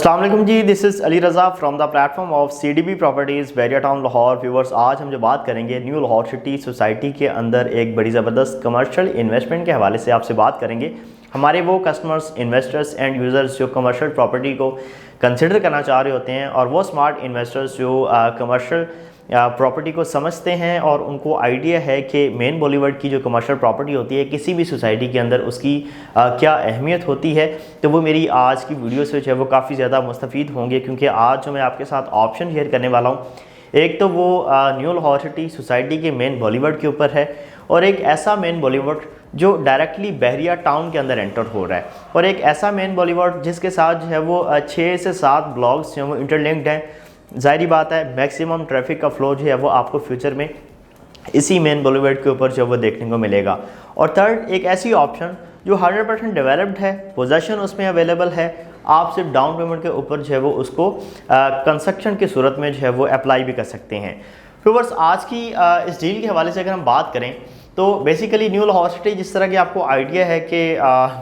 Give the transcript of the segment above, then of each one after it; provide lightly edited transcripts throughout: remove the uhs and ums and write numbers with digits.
अस्सलाम वालेकुम ji, this is Ali Raza from the platform of CDB properties Bahria town Lahore. Viewers, आज हम जो बात करेंगे न्यू लाहौर सिटी सोसाइटी के अंदर एक बड़ी ज़बरदस्त कमर्शियल इन्वेस्टमेंट के हवाले से आपसे बात करेंगे। हमारे वो कस्टमर्स, इन्वेस्टर्स एंड यूज़र्स जो कमर्शियल प्रॉपर्टी को कंसिडर करना चाह रहे होते हैं और वो स्मार्ट इन्वेस्टर्स जो कमर्शियल प्रॉपर्टी को समझते हैं और उनको आइडिया है कि मेन बॉलीवुड की जो कमर्शियल प्रॉपर्टी होती है किसी भी सोसाइटी के अंदर उसकी क्या अहमियत होती है, तो वो मेरी आज की वीडियो से जो है वो काफ़ी ज़्यादा मुस्तफ़ीद होंगे। क्योंकि आज जो मैं आपके साथ ऑप्शन शेयर करने वाला हूँ, एक तो वो न्यू लाहौर सिटी सोसाइटी के मेन बॉलीवुड के ऊपर है और एक ऐसा मेन बॉलीवुड जो डायरेक्टली बहरिया टाउन के अंदर एंटर हो रहा है और एक ऐसा मेन बॉलीवुड जिसके साथ जो है वो 6 से 7 ब्लॉक्स जो वो इंटरलिंक्ड हैं। ज़ाहिर बात है मैक्सिमम ट्रैफिक का फ्लो जो है वो आपको फ्यूचर में इसी मेन बॉलीवुड के ऊपर जो वो देखने को मिलेगा। और थर्ड, एक ऐसी ऑप्शन जो 100% डेवलप्ड है, पोजेशन उसमें अवेलेबल है, आप सिर्फ डाउन पेमेंट के ऊपर जो है वो उसको कंस्ट्रक्शन की सूरत में जो है वो अप्लाई भी कर सकते हैं। व्यूअर्स, आज की इस डील के हवाले से अगर हम बात करें तो बेसिकली न्यू लाहौर सिटी, जिस तरह की आपको आइडिया है कि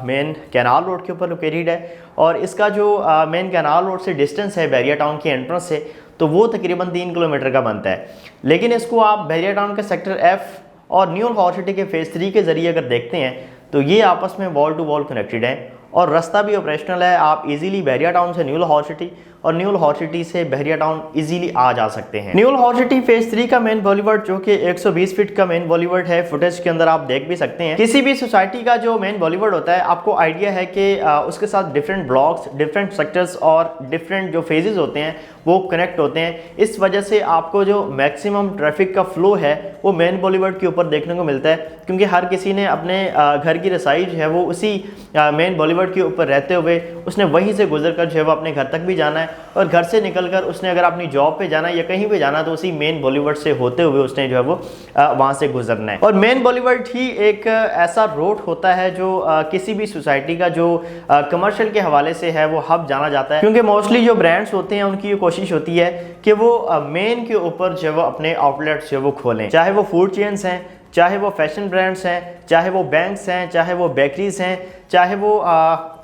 मेन कैनाल रोड के ऊपर लोकेटेड है और इसका जो मेन कैनाल रोड से डिस्टेंस है बहरिया टाउन की एंट्रेंस से, तो वो तकरीबन 3 किलोमीटर का बनता है। लेकिन इसको आप बहरिया टाउन के सेक्टर F और न्यू लाहौर सिटी के फेज़ 3 के ज़रिए अगर देखते हैं तो ये आपस में वॉल टू वॉल कनेक्टेड हैं और रास्ता भी ऑपरेशनल है। आप इजीली बहरिया टाउन से न्यू लाहौर सिटी और न्यू लाहौर सिटी से बहरिया टाउन इजीली आ जा सकते हैं। न्यू लाहौर सिटी फेज 3 का मेन बॉलीवुड जो कि 120 फीट का मेन बॉलीवुड है, फुटेज के अंदर आप देख भी सकते हैं। किसी भी सोसाइटी का जो मेन बॉलीवुड होता है, आपको आइडिया है कि उसके साथ डिफरेंट ब्लॉक्स, डिफरेंट सेक्टर्स और डिफरेंट जो फेजेस होते हैं वो कनेक्ट होते हैं। इस वजह से आपको जो मैक्सिमम ट्रैफिक का फ्लो है वो मेन बॉलीवुड के ऊपर देखने को मिलता है, क्योंकि हर किसी ने अपने घर की रसाई जो है वो उसी मेन बॉलीवुड के ऊपर रहते हुए उसने वहीं से गुजर कर जो है वो अपने घर तक भी जाना है और घर से निकलकर उसने अगर अपनी जॉब पे जाना है या कहीं पे जाना तो उसी मेन बॉलीवुड से होते हुए उसने जो है वो वहाँ से गुजरना है। और मेन बॉलीवुड ही एक ऐसा रोड होता है जो किसी भी सोसाइटी का जो कमर्शियल के हवाले से है वो हब जाना जाता है, क्योंकि मोस्टली जो ब्रांड्स होते हैं उनकी ये कोशिश होती है कि वो मेन के ऊपर जो है वो अपने आउटलेट्स जो वो खोलें, चाहे वो फूड चेन्स हैं, चाहे वो फैशन ब्रांड्स हैं, चाहे वो बैंक्स हैं, चाहे वो बेकरीज हैं, चाहे वो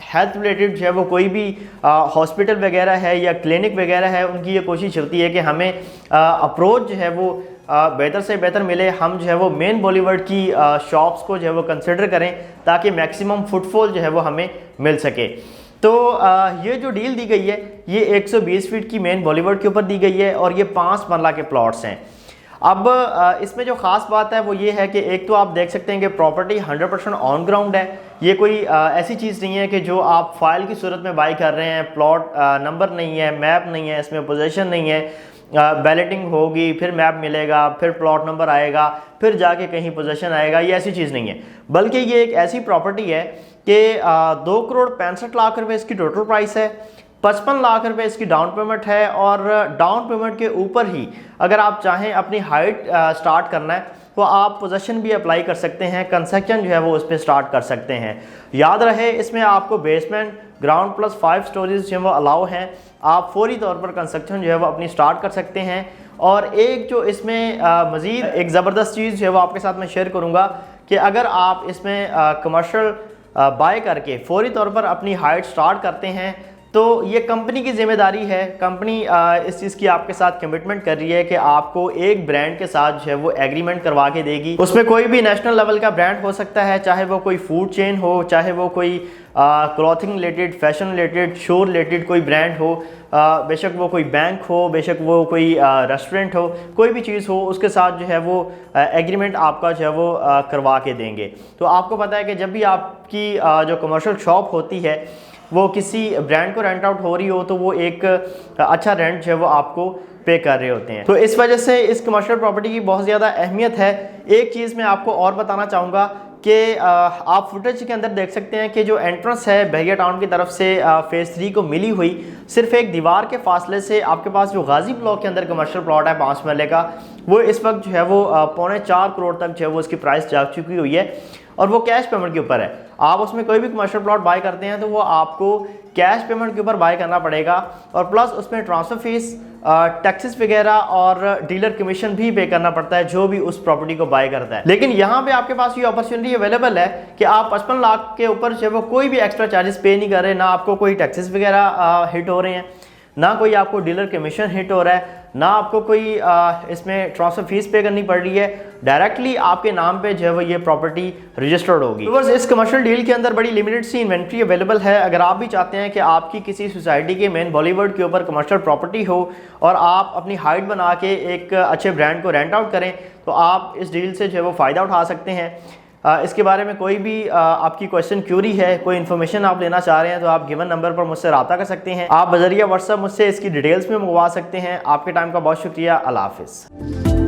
हेल्थ रिलेटेड जो है वो कोई भी हॉस्पिटल वगैरह है या क्लिनिक वगैरह है। उनकी ये कोशिश होती है कि हमें अप्रोच जो है वो बेहतर से बेहतर मिले, हम जो है वो मेन बॉलीवुड की शॉप्स को जो है वो कंसिडर करें ताकि मैक्सिमम फुटफॉल जो है वो हमें मिल सके। तो ये जो डील दी गई है ये 120 फीट की मेन बॉलीवुड के ऊपर दी गई है और ये 5 मरला के प्लॉट्स हैं। अब इसमें जो ख़ास बात है वो ये है कि एक तो आप देख सकते हैं कि प्रॉपर्टी 100% ऑन ग्राउंड है। ये कोई ऐसी चीज़ नहीं है कि जो आप फाइल की सूरत में बाई कर रहे हैं, प्लॉट नंबर नहीं है, मैप नहीं है, इसमें पोजीशन नहीं है, बैलेटिंग होगी फिर मैप मिलेगा, फिर प्लॉट नंबर आएगा, फिर जाके कहीं पोजीशन आएगा। ये ऐसी चीज़ नहीं है, बल्कि ये एक ऐसी प्रॉपर्टी है कि 2 करोड़ 65 लाख रुपए इसकी टोटल प्राइस है, 55 लाख रुपए इसकी डाउन पेमेंट है और डाउन पेमेंट के ऊपर ही अगर आप चाहें अपनी हाइट स्टार्ट करना है तो आप पोजेशन भी अप्लाई कर सकते हैं, कंस्ट्रक्शन जो है वो उस पर स्टार्ट कर सकते हैं। याद रहे इसमें आपको बेसमेंट, ग्राउंड प्लस 5 स्टोरीज जो है वो अलाउ हैं। आप फौरी तौर पर कंस्ट्रक्शन जो है वो अपनी स्टार्ट कर सकते हैं। और एक जो इसमें मज़ीद एक ज़बरदस्त चीज़ जो है वो आपके साथ मैं शेयर करूँगा कि अगर आप इसमें कमर्शियल बाय करके फौरी तौर पर अपनी हाइट स्टार्ट करते हैं तो ये कंपनी की जिम्मेदारी है। कंपनी इस चीज़ की आपके साथ कमिटमेंट कर रही है कि आपको एक ब्रांड के साथ जो है वो एग्रीमेंट करवा के देगी। उसमें कोई भी नेशनल लेवल का ब्रांड हो सकता है, चाहे वो कोई फूड चेन हो, चाहे वो कोई clothing related, fashion related, show related कोई ब्रांड हो, बेशक वो कोई बैंक हो, बेशक वो कोई रेस्टोरेंट हो, कोई भी चीज़ हो, उसके साथ जो है वो एग्रीमेंट आपका जो है वो करवा के देंगे। तो आपको पता है कि जब भी आपकी जो कमर्शियल शॉप होती है वो किसी ब्रांड को रेंट आउट हो रही हो तो वो एक अच्छा रेंट जो है वो आपको पे कर रहे होते हैं। तो इस वजह से इस कमर्शियल प्रॉपर्टी की बहुत ज़्यादा अहमियत है। एक चीज़ मैं आपको और बताना चाहूँगा कि आप फुटेज के अंदर देख सकते हैं कि जो एंट्रेंस है बहरिया टाउन की तरफ से फेज़ 3 को मिली हुई, सिर्फ एक दीवार के फासले से आपके पास जो गाजी ब्लॉक के अंदर कमर्शियल प्लॉट है 5 मरले का, वो इस वक्त जो है वो 3.25 करोड़ तक जो है वो उसकी प्राइस जा चुकी हुई है और वो कैश पेमेंट के ऊपर है। आप उसमें कोई भी कमर्शियल प्लॉट बाय करते हैं तो वो आपको कैश पेमेंट के ऊपर बाय करना पड़ेगा और प्लस उसमें ट्रांसफ़र फीस टैक्सेस वगैरह और डीलर कमीशन भी पे करना पड़ता है जो भी उस प्रॉपर्टी को बाय करता है। लेकिन यहाँ पे आपके पास ये अपॉर्चुनिटी अवेलेबल है कि आप 55 लाख के ऊपर जो वो कोई भी एक्स्ट्रा चार्जेस पे नहीं कर रहे, ना आपको कोई टैक्सेस वगैरह हिट हो रहे हैं, ना कोई आपको डीलर कमीशन हिट हो रहा है, ना आपको कोई इसमें ट्रांसफर फीस पे करनी पड़ रही है। डायरेक्टली आपके नाम पे जो है ये प्रॉपर्टी रजिस्टर्ड होगी। तो इस कमर्शियल डील के अंदर बड़ी लिमिटेड सी इन्वेंट्री अवेलेबल है। अगर आप भी चाहते हैं कि आपकी किसी सोसाइटी के मेन बॉलीवुड के ऊपर कमर्शियल प्रॉपर्टी हो और आप अपनी हाइट बना के एक अच्छे ब्रांड को रेंट आउट करें, तो आप इस डील से जो है वो फ़ायदा उठा सकते हैं। इसके बारे में कोई भी आपकी क्वेश्चन क्यूरी है, कोई इन्फॉर्मेशन आप लेना चाह रहे हैं, तो आप गिवन नंबर पर मुझसे रब्ता कर सकते हैं। आप बजरिया व्हाट्सएप मुझसे इसकी डिटेल्स में मंगवा सकते हैं। आपके टाइम का बहुत शुक्रिया। अल्लाह हाफिज़।